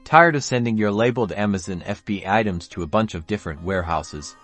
Tired of sending your labeled Amazon FBA items to a bunch of different warehouses?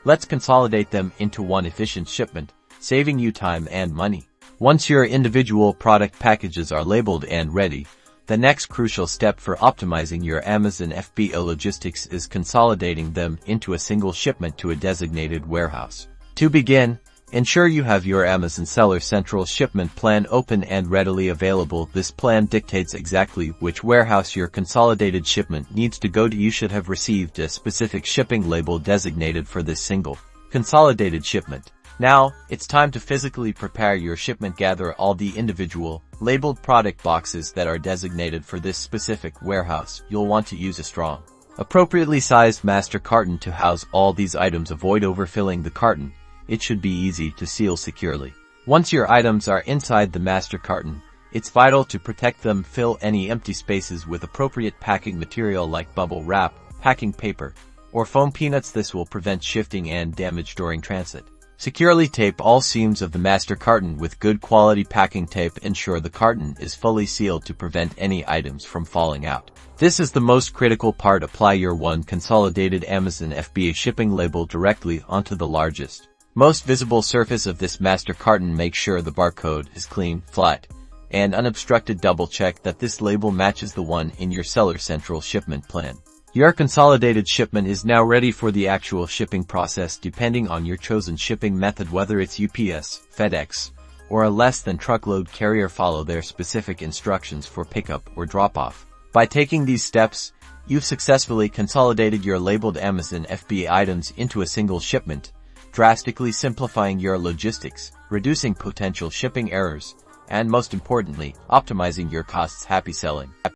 Let's consolidate them into one efficient shipment, saving you time and money. Once your individual product packages are labeled and ready, the next crucial step for optimizing your Amazon FBA logistics is consolidating them into a single shipment to a designated warehouse. To begin, ensure you have your Amazon Seller Central Shipment plan open and readily available. This plan dictates exactly which warehouse your consolidated shipment needs to go to. You should have received a specific shipping label designated for this single, consolidated shipment. Now, it's time to physically prepare your shipment. Gather all the individual, labeled product boxes that are designated for this specific warehouse. You'll want to use a strong, appropriately sized master carton to house all these items. Avoid overfilling the carton. It should be easy to seal securely. Once your items are inside the master carton, it's vital to protect them. Fill any empty spaces with appropriate packing material like bubble wrap, packing paper, or foam peanuts. This will prevent shifting and damage during transit. Securely tape all seams of the master carton with good quality packing tape. Ensure the carton is fully sealed to prevent any items from falling out. This is the most critical part. Apply your one consolidated Amazon FBA shipping label directly onto the largest, most visible surface of this master carton. Make sure the barcode is clean, flat, and unobstructed. Double check that this label matches the one in your Seller Central Shipment plan. Your consolidated shipment is now ready for the actual shipping process. Depending on your chosen shipping method, whether it's UPS, FedEx, or a less than truckload carrier, follow their specific instructions for pickup or drop-off. By taking these steps, you've successfully consolidated your labeled Amazon FBA items into a single shipment, drastically simplifying your logistics, reducing potential shipping errors, and most importantly, optimizing your costs. Happy selling!